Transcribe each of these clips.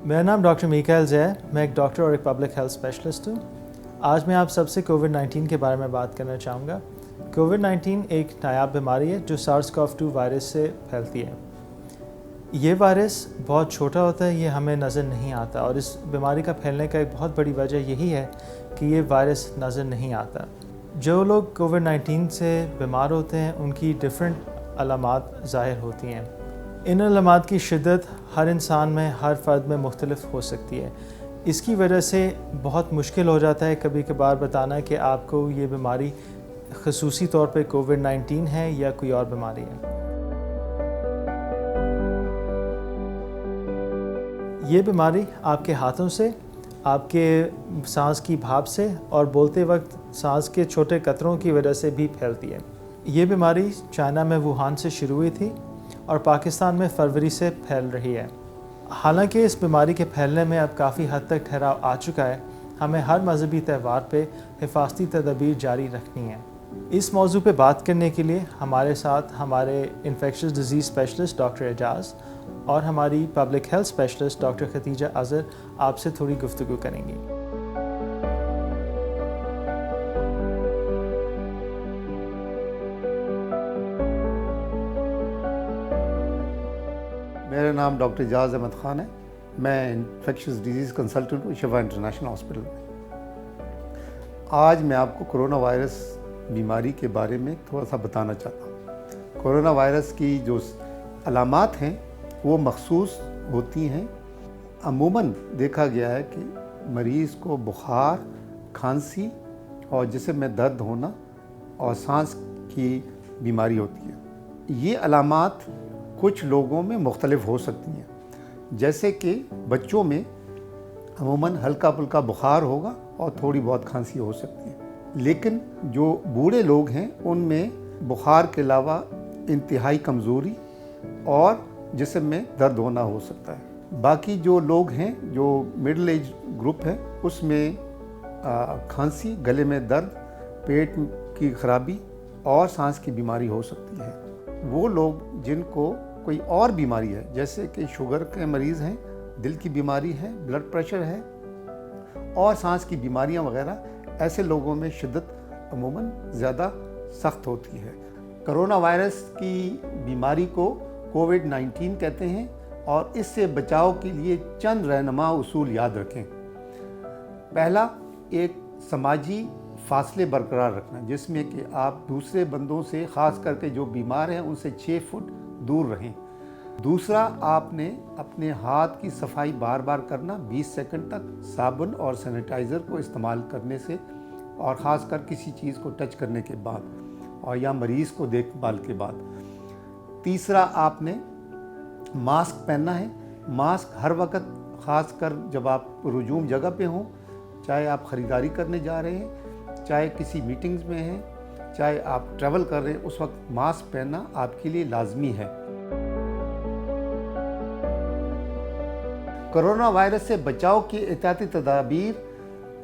मेरा नाम डॉक्टर मीकाइल है। मैं एक डॉक्टर और एक पब्लिक हेल्थ स्पेशलिस्ट हूँ। आज मैं आप सबसे कोविड-19 के बारे में बात करना चाहूँगा। कोविड-19 एक नायाब बीमारी है जो SARS-CoV-2 वायरस से फैलती है। ये वायरस बहुत छोटा होता है, ये हमें नज़र नहीं आता, और इस बीमारी का फैलने का एक बहुत बड़ी वजह यही है कि ये वायरस नज़र नहीं आता। जो लोग कोविड-19 से बीमार होते हैं उनकी डिफरेंट अलामात ज़ाहिर होती हैं। इन अलामात की शिद्दत हर इंसान में, हर फ़र्द में मुख्तलिफ हो सकती है। इसकी वजह से बहुत मुश्किल हो जाता है कभी कभार बताना कि आपको ये बीमारी ख़ुसूसी तौर पे कोविड-19 है या कोई और बीमारी है। ये बीमारी आपके हाथों से, आपके सांस की भाप से और बोलते वक्त सांस के छोटे कतरों की वजह से भी फैलती है। ये बीमारी चाइना में वुहान से शुरू हुई थी और पाकिस्तान में फरवरी से फैल रही है। हालांकि इस बीमारी के फैलने में अब काफ़ी हद तक ठहराव आ चुका है, हमें हर मजहबी त्यौहार पे हिफाजती तदबीर जारी रखनी है। इस मौजू पे बात करने के लिए हमारे साथ हमारे infectious disease specialist doctor Ejaz और हमारी public health specialist doctor Khatija Azhar आपसे थोड़ी गुफ्तगू करेंगी। मेरा नाम डॉक्टर एजाज़ अहमद ख़ान है। मैं इन्फेक्शस डिजीज़ कंसल्टेंट हूँ शिफा इंटरनेशनल हॉस्पिटल में। आज मैं आपको कोरोना वायरस बीमारी के बारे में थोड़ा सा बताना चाहता हूँ। कोरोना वायरस की जो अलामात हैं वो मखसूस होती हैं। अमूमन देखा गया है कि मरीज़ को बुखार, खांसी और जिस्म में दर्द होना और सांस की बीमारी होती है। ये अलामात कुछ लोगों में मुख्तलिफ हो सकती हैं, जैसे कि बच्चों में अमूमन हल्का फुल्का बुखार होगा और थोड़ी बहुत खांसी हो सकती है, लेकिन जो बूढ़े लोग हैं उनमें बुखार के अलावा इंतहाई कमज़ोरी और जिस्म में दर्द होना हो सकता है। बाकी जो लोग हैं जो मिडिल एज ग्रुप है उसमें खांसी, गले में दर्द, पेट की खराबी और सांस की बीमारी हो सकती है। वो लोग जिनको कोई और बीमारी है, जैसे कि शुगर के मरीज़ हैं, दिल की बीमारी है, ब्लड प्रेशर है और सांस की बीमारियां वगैरह, ऐसे लोगों में शिद्दत अमूमन ज़्यादा सख्त होती है। कोरोना वायरस की बीमारी को कोविड-19 कहते हैं और इससे बचाव के लिए चंद रहनुमा उसूल याद रखें। पहला, एक समाजी फासले बरकरार रखना, जिसमें कि आप दूसरे बंदों से, ख़ास करके जो बीमार हैं उनसे 6 फुट दूर रहें। दूसरा, आपने अपने हाथ की सफाई बार बार करना 20 सेकंड तक साबुन और सैनिटाइज़र को इस्तेमाल करने से, और ख़ास कर किसी चीज़ को टच करने के बाद और या मरीज़ को देखभाल के बाद। तीसरा, आपने मास्क पहनना है। मास्क हर वक्त, ख़ास कर जब आप रुजूम जगह पे हों, चाहे आप ख़रीदारी करने जा रहे हैं, चाहे किसी मीटिंग्स में हैं, चाहे आप ट्रैवल कर रहे हैं, उस वक्त मास्क पहनना आपके लिए लाजमी है। कोरोना वायरस से बचाव की एहतियाती तदाबीर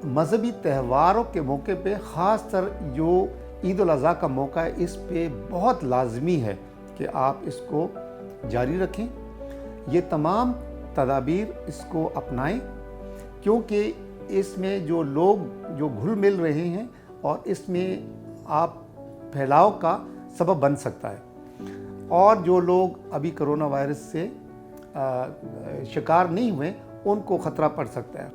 मजहबी त्योहारों के मौके पे, ख़ास कर जो ईद उल अज़हा का मौका है, इस पे बहुत लाजमी है कि आप इसको जारी रखें। ये तमाम तदाबीर इसको अपनाएं, क्योंकि इसमें जो लोग जो घुल मिल रहे हैं और इसमें आप फैलाव का सबब बन सकता है, और जो लोग अभी कोरोना वायरस से शिकार नहीं हुए उनको ख़तरा पड़ सकता है।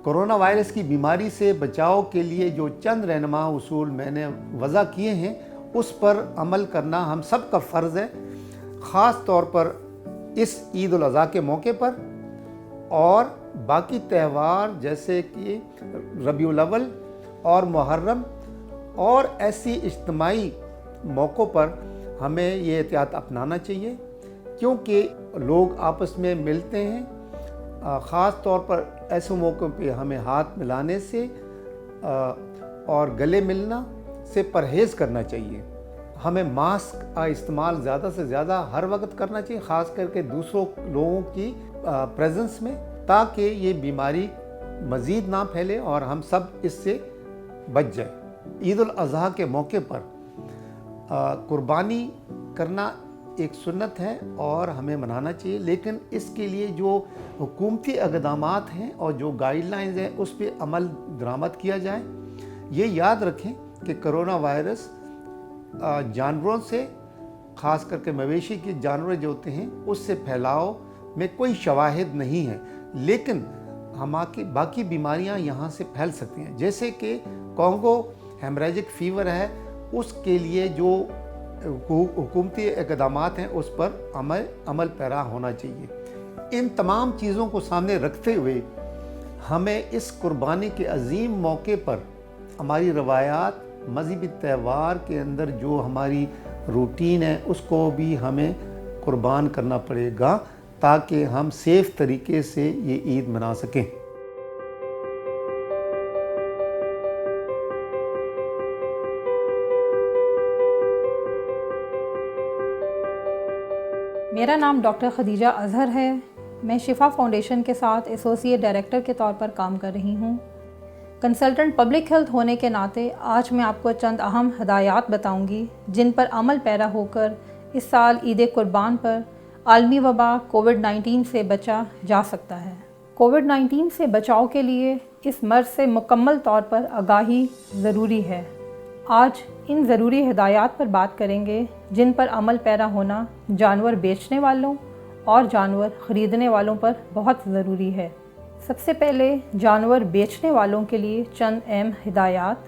कोरोना वायरस की बीमारी से बचाव के लिए जो चंद रहनुमा उसूल मैंने वज़ा किए हैं उस पर अमल करना हम सब का फ़र्ज़ है, ख़ास तौर पर इस ईद उल अज़हा के मौके पर और बाकी त्यौहार जैसे कि रबीउल अव्वल और मुहर्रम और ऐसी इज्तिमाई मौक़ों पर हमें ये एहतियात अपनाना चाहिए, क्योंकि लोग आपस में मिलते हैं। ख़ास तौर पर ऐसे मौक़ों पे हमें हाथ मिलाने से और गले मिलना से परहेज़ करना चाहिए। हमें मास्क का इस्तेमाल ज़्यादा से ज़्यादा हर वक्त करना चाहिए, ख़ास करके दूसरों लोगों की प्रेजेंस में, ताकि ये बीमारी मज़ीद ना फैले और हम सब इससे बच जाए। ईद उल अज़हा के मौके पर कुर्बानी करना ایک سنت ہے اور ہمیں منانا چاہیے، لیکن اس کے لیے جو حکومتی اقدامات ہیں اور جو گائیڈ لائنز ہیں اس پہ عمل درآمد کیا جائے۔ یہ یاد رکھیں کہ کرونا وائرس جانوروں سے، خاص کر کے مویشی کے جانور جو ہوتے ہیں اس سے پھیلاؤ میں کوئی شواہد نہیں ہے، لیکن ہماری باقی بیماریاں یہاں سے پھیل سکتی ہیں، جیسے کہ کانگو ہیمریجک فیور ہے، اس کے لیے جو حکومتی اقدامات ہیں اس پر عمل پیرا ہونا چاہیے۔ ان تمام چیزوں کو سامنے رکھتے ہوئے ہمیں اس قربانی کے عظیم موقع پر ہماری روایات، مذہبی تہوار کے اندر جو ہماری روٹین ہے اس کو بھی ہمیں قربان کرنا پڑے گا تاکہ ہم سیف طریقے سے یہ عید منا سکیں۔ میرا نام ڈاکٹر خدیجہ اظہر ہے۔ میں شفا فاؤنڈیشن کے ساتھ ایسوسیٹ ڈائریکٹر کے طور پر کام کر رہی ہوں۔ کنسلٹنٹ پبلک ہیلتھ ہونے کے ناطے آج میں آپ کو چند اہم ہدایات بتاؤں گی جن پر عمل پیرا ہو کر اس سال عید قربان پر عالمی وبا کووڈ-19 سے بچا جا سکتا ہے۔ کووڈ-19 سے بچاؤ کے لیے اس مرض سے مکمل طور پر آگاہی ضروری ہے۔ آج ان ضروری ہدایات پر بات کریں گے جن پر عمل پیرا ہونا جانور بیچنے والوں اور جانور خریدنے والوں پر بہت ضروری ہے۔ سب سے پہلے جانور بیچنے والوں کے لیے چند اہم ہدایات۔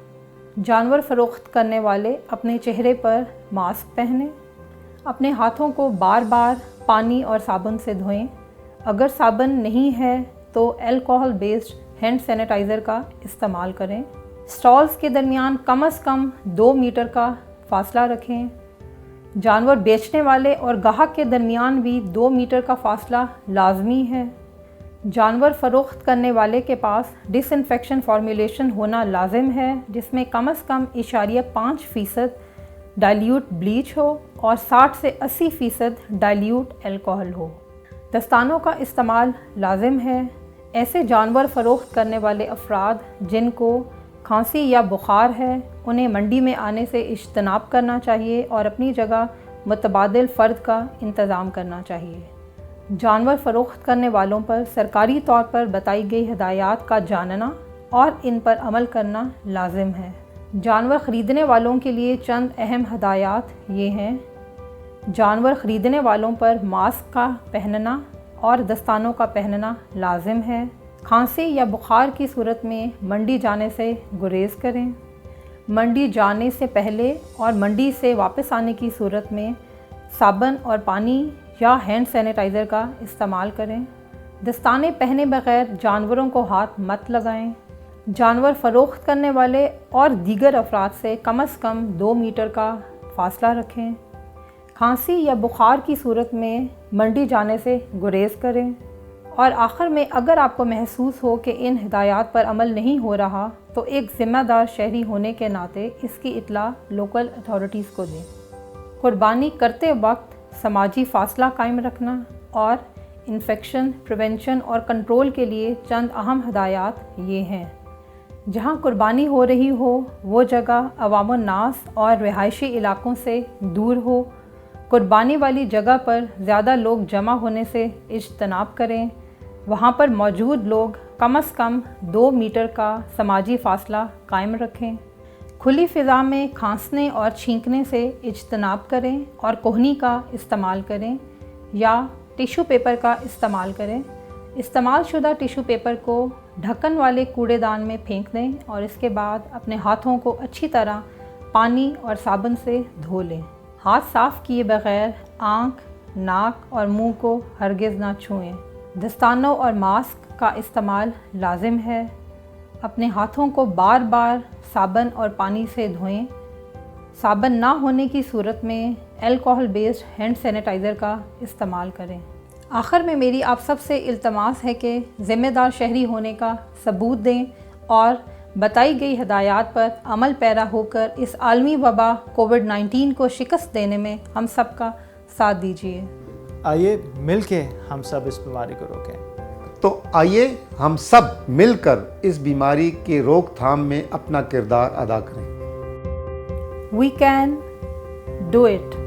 جانور فروخت کرنے والے اپنے چہرے پر ماسک پہنیں، اپنے ہاتھوں کو بار بار پانی اور صابن سے دھوئیں، اگر صابن نہیں ہے تو الکوہل بیسڈ ہینڈ سینیٹائزر کا استعمال کریں۔ سٹالز کے درمیان کم از کم 2 میٹر کا فاصلہ رکھیں۔ جانور بیچنے والے اور گاہک کے درمیان بھی 2 میٹر کا فاصلہ لازمی ہے۔ جانور فروخت کرنے والے کے پاس ڈس انفیکشن فارمولیشن ہونا لازم ہے جس میں کم از کم 0.5% ڈائلیوٹ بلیچ ہو اور 60 سے 80% ڈائلیوٹ الکوہل ہو۔ دستانوں کا استعمال لازم ہے۔ ایسے جانور فروخت کرنے والے افراد جن کو کھانسی یا بخار ہے انہیں منڈی میں آنے سے اجتناب کرنا چاہیے اور اپنی جگہ متبادل فرد کا انتظام کرنا چاہیے۔ جانور فروخت کرنے والوں پر سرکاری طور پر بتائی گئی ہدایات کا جاننا اور ان پر عمل کرنا لازم ہے۔ جانور خریدنے والوں کے لیے چند اہم ہدایات یہ ہیں۔ جانور خریدنے والوں پر ماسک کا پہننا اور دستانوں کا پہننا لازم ہے۔ کھانسی یا بخار کی صورت میں منڈی جانے سے گریز کریں۔ منڈی جانے سے پہلے اور منڈی سے واپس آنے کی صورت میں صابن اور پانی یا ہینڈ سینیٹائزر کا استعمال کریں۔ دستانے پہنے بغیر جانوروں کو ہاتھ مت لگائیں۔ جانور فروخت کرنے والے اور دیگر افراد سے کم از کم 2 میٹر کا فاصلہ رکھیں۔ کھانسی یا بخار کی صورت میں منڈی جانے سے گریز کریں۔ اور آخر میں اگر آپ کو محسوس ہو کہ ان ہدایات پر عمل نہیں ہو رہا تو ایک ذمہ دار شہری ہونے کے ناطے اس کی اطلاع لوکل اتھارٹیز کو دیں۔ قربانی کرتے وقت سماجی فاصلہ قائم رکھنا اور انفیکشن پریونشن اور کنٹرول کے لیے چند اہم ہدایات یہ ہیں۔ جہاں قربانی ہو رہی ہو وہ جگہ عوام الناس اور رہائشی علاقوں سے دور ہو۔ قربانی والی جگہ پر زیادہ لوگ جمع ہونے سے اجتناب کریں۔ وہاں پر موجود لوگ کم از کم 2 میٹر کا سماجی فاصلہ قائم رکھیں۔ کھلی فضا میں کھانسنے اور چھینکنے سے اجتناب کریں اور کوہنی کا استعمال کریں یا ٹیشو پیپر کا استعمال کریں۔ استعمال شدہ ٹیشو پیپر کو ڈھکن والے کوڑے دان میں پھینک دیں اور اس کے بعد اپنے ہاتھوں کو اچھی طرح پانی اور صابن سے دھو لیں۔ ہاتھ صاف کیے بغیر آنکھ، ناک اور منہ کو ہرگز نہ چھوئیں۔ دستانوں اور ماسک کا استعمال لازم ہے۔ اپنے ہاتھوں کو بار بار صابن اور پانی سے دھوئیں۔ صابن نہ ہونے کی صورت میں الکوہل بیسڈ ہینڈ سینیٹائزر کا استعمال کریں۔ آخر میں میری آپ سب سے التماس ہے کہ ذمہ دار شہری ہونے کا ثبوت دیں اور بتائی گئی ہدایات پر عمل پیرا ہو کر اس عالمی وبا کووڈ-19 کو شکست دینے میں ہم سب کا ساتھ دیجیے۔ آئیے مل کے ہم سب اس بیماری کو روکیں۔ تو آئیے ہم سب مل کر اس بیماری کے روک تھام میں اپنا کردار ادا کریں۔ We can do it.